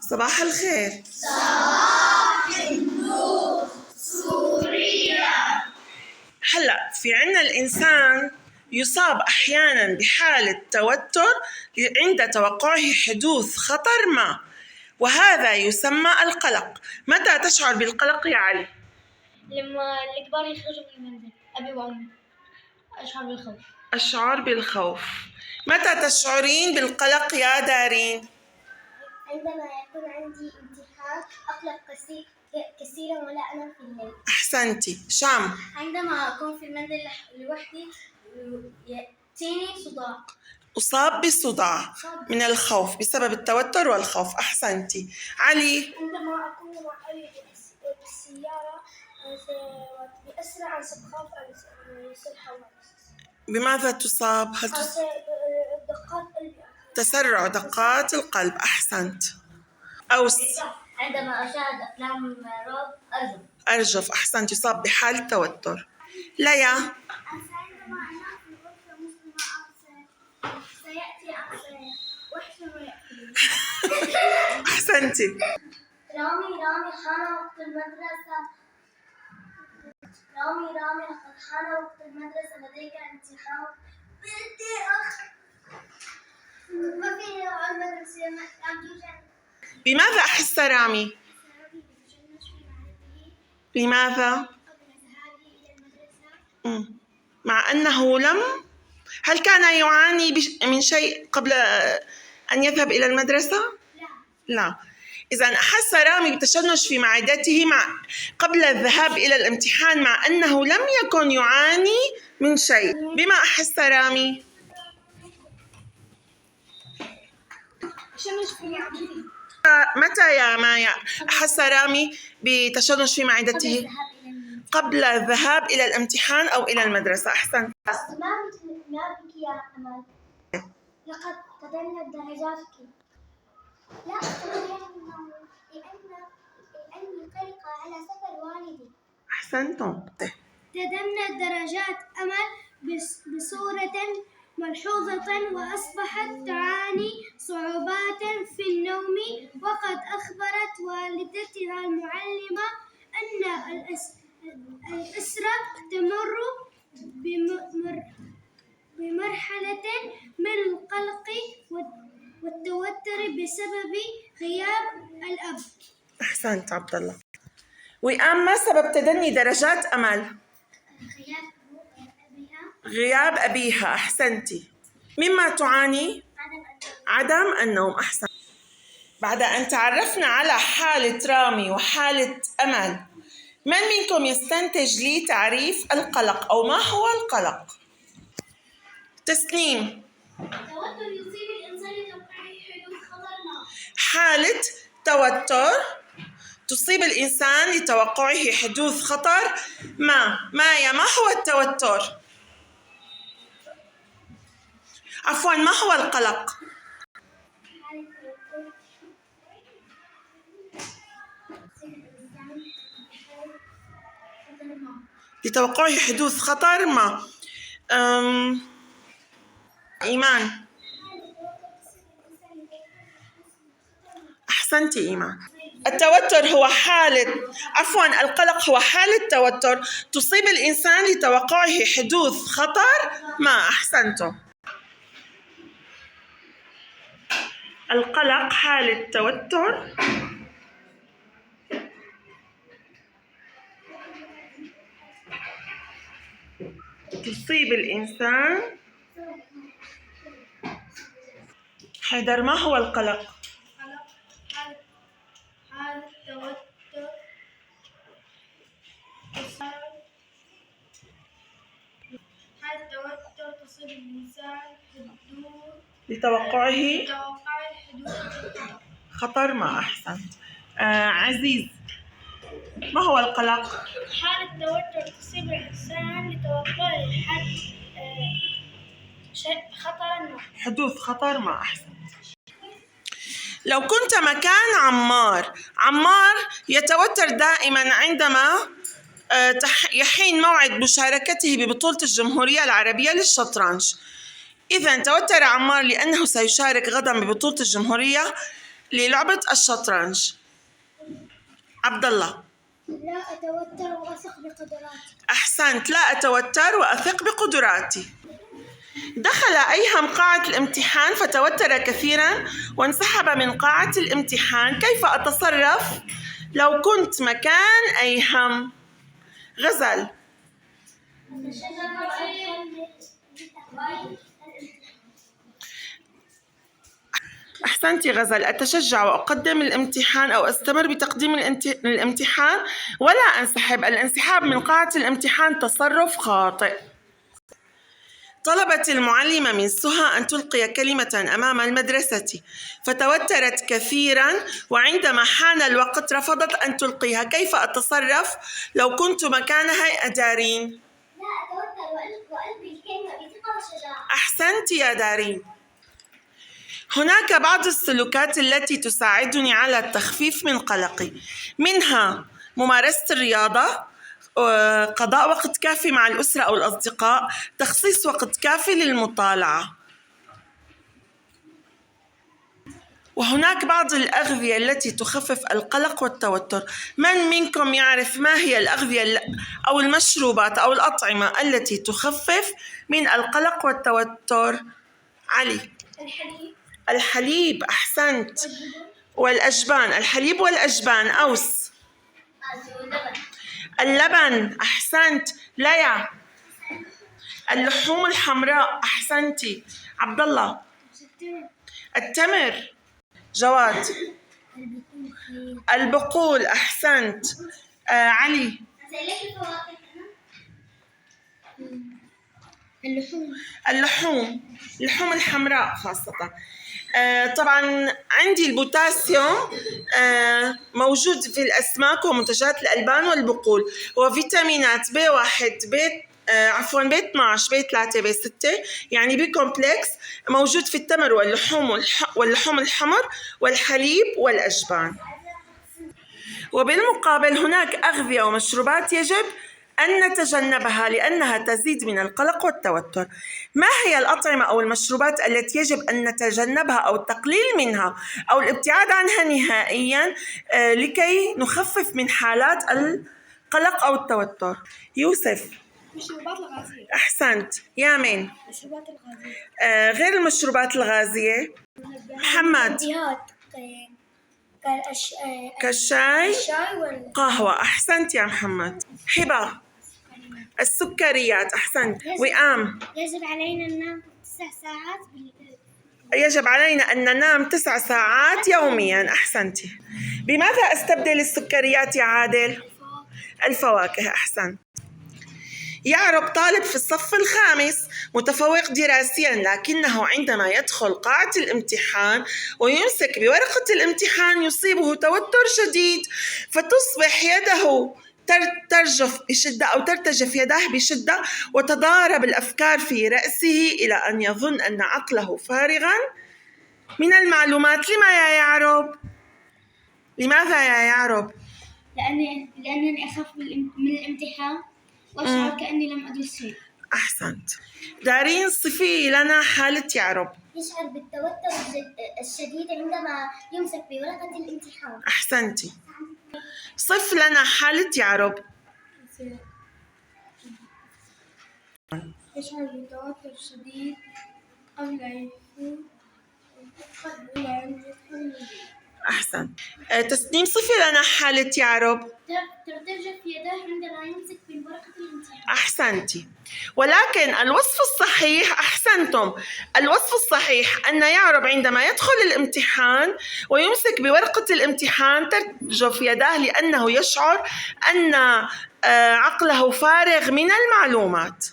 صباح الخير. صباح النور سوريا. هلأ في عنا الإنسان يصاب أحياناً بحالة توتر عند توقعه حدوث خطر ما، وهذا يسمى القلق. متى تشعر بالقلق يا علي؟ لما الكبار يخرجوا من المنزل، أبي وأمي، أشعر بالخوف. أشعر بالخوف. متى تشعرين بالقلق يا دارين؟ عندما يكون عندي امتحان أقلق كثيرا ولا أنام في الليل. أحسنتي. شام؟ عندما أكون في المنزل لوحدي يأتيني صداع. أصاب بالصداع من الخوف بسبب التوتر والخوف. أحسنتي. علي؟ عندما أكون مع أبي بالسيارة بأسرع عن سبخاف يصير حوادث. بماذا تصاب؟ دقات قلبي. تسرع دقات القلب. أحسنت. أوس؟ عندما أشاهد أفلام رعب أرجف. أحسنت. يصاب بحالة توتر. ليا؟ عندما أنام في غرفة مظلمة سيأتي وحش ويأكلني. أحسنتي. رامي حان وقت المدرسة. رامي لقد حان وقت المدرسة، لديك امتحان. بدي ما في المدرسة لم توجد. بماذا أحس رامي؟ لماذا؟ مع أنه هل كان يعاني من شيء قبل أن يذهب إلى المدرسة؟ لا. إذا أحس رامي بتشنج في معدته قبل الذهاب إلى الامتحان مع أنه لم يكن يعاني من شيء. بما أحس رامي؟ تشنج في معدتي. متى يا مايا أحس رامي بتشنج في معدته؟ قبل الذهاب إلى الامتحان أو إلى المدرسة. أحسن. ما بك يا أمل؟ لقد تدنت درجاتك. لا أستطيع النوم لأني قلقة على سفر والدي. أحسنتم. تدنت درجات أمل بصورة ملحوظة وأصبحت تعاني صعوبات في النوم، وقد أخبرت والدتها المعلمة أن الأسرة تمر بمرحلة من القلق والتوتر بسبب غياب الأب. أحسنت عبد الله. وئام، ما سبب تدني درجات أمل؟ غياب أبيها. أحسنتي. مما تعاني؟ عدم النوم. أحسن. بعد أن تعرفنا على حالة رامي وحالة أمل، من منكم يستنتج لي تعريف القلق أو ما هو القلق؟ تسنيم. التوتر يصيب الإنسان لتوقيع حدوث خطر ما. حالة توتر تصيب الإنسان لتوقعه حدوث خطر ما. مايا، ما هو التوتر؟ عفواً، ما هو القلق؟ لتوقعه حدوث خطر ما. إيمان. أحسنتي إيمان. التوتر هو القلق هو حالة توتر تصيب الإنسان لتوقعه حدوث خطر ما. أحسنتم. القلق حالة توتر تصيب الإنسان. حيدر، ما هو القلق؟ حالة توتر تصيب الإنسان لتوقعه حدوث خطر ما. أحسنت. عزيز، ما هو القلق؟ حالة توتر تصيب الإنسان لتوقع خطر ما. حدوث خطر ما. أحسنت. لو كنت مكان عمار يتوتر دائما عندما يحين موعد مشاركته ببطولة الجمهورية العربية للشطرنج. إذا توتر عمار لأنه سيشارك غدا ببطولة الجمهورية للعبة الشطرنج؟ عبد الله. لا أتوتر وأثق بقدراتي. أحسنت، لا أتوتر وأثق بقدراتي. دخل أيهم قاعة الامتحان فتوتر كثيرا وانسحب من قاعة الامتحان. كيف أتصرف لو كنت مكان أيهم؟ غزل. أحسنتي غزل. أتشجع وأقدم الامتحان أو أستمر بتقديم الامتحان ولا أنسحب. الانسحاب من قاعة الامتحان تصرف خاطئ. طلبت المعلمة من سهى أن تلقي كلمة أمام المدرسة فتوترت كثيرا وعندما حان الوقت رفضت أن تلقيها. كيف أتصرف لو كنت مكانها يا دارين؟ لا أتوتر وألقي الكلمة بثقة وشجاعة. أحسنت يا دارين. هناك بعض السلوكات التي تساعدني على التخفيف من قلقي، منها ممارسة الرياضة، قضاء وقت كافي مع الأسرة أو الأصدقاء، تخصيص وقت كافي للمطالعة. وهناك بعض الأغذية التي تخفف القلق والتوتر. من منكم يعرف ما هي الأغذية أو المشروبات أو الأطعمة التي تخفف من القلق والتوتر؟ علي. الحليب. أحسنت. والأجبان. الحليب والأجبان. أوس. اللبن. أحسنت. ليا. اللحوم الحمراء. أحسنتي. عبد الله. التمر. جواد. البقول. أحسنت. علي. اللحوم الحمراء خاصة. طبعا عندي البوتاسيوم موجود في الأسماك ومنتجات الألبان والبقول، وفيتامينات B1 B12 B3 B6 يعني بكومبلكس موجود في التمر واللحوم الحمر والحليب والأجبان. وبالمقابل هناك أغذية ومشروبات يجب أن نتجنبها لأنها تزيد من القلق والتوتر. ما هي الأطعمة أو المشروبات التي يجب أن نتجنبها أو التقليل منها أو الابتعاد عنها نهائياً لكي نخفف من حالات القلق أو التوتر؟ يوسف. المشروبات الغازية. أحسنت. يامين. المشروبات الغازية. غير المشروبات الغازية. محمد. كالشاي قهوة. أحسنت يا محمد. حبة. السكريات. أحسنت. وئام. يجب علينا أن ننام 9 ساعات يجب علينا أن ننام 9 ساعات يوميا. أحسنتي. بماذا أستبدل السكريات يا عادل؟ الفواكه. أحسنت. يعرب طالب في الصف الخامس متفوق دراسيا لكنه عندما يدخل قاعة الامتحان ويمسك بورقة الامتحان يصيبه توتر شديد فتصبح يده ترجف بشدة أو ترتجف يداه بشدة وتضارب الأفكار في رأسه إلى أن يظن أن عقله فارغا من المعلومات. لما يا يعرب؟ لماذا يا يعرب؟ لأنني أخاف من الامتحان وأشعر كأني لم أدرس شيء. أحسنت. دارين صفي لنا حالة يعرب. يشعر بالتوتر الشديد عندما يمسك بورقة الامتحان. أحسنتي. صف لنا حالة يعرب. يشعر بالتوتر الشديد قبل أن يفوت. أحسن. تسنيم صفي لنا حالة يعرب. ترتجف يداه عندما يمسك بورقة الامتحان. أحسنتي. ولكن الوصف الصحيح، أحسنتم، الوصف الصحيح أن يعرب عندما يدخل الامتحان ويمسك بورقة الامتحان ترتجف يداه لأنه يشعر أن عقله فارغ من المعلومات.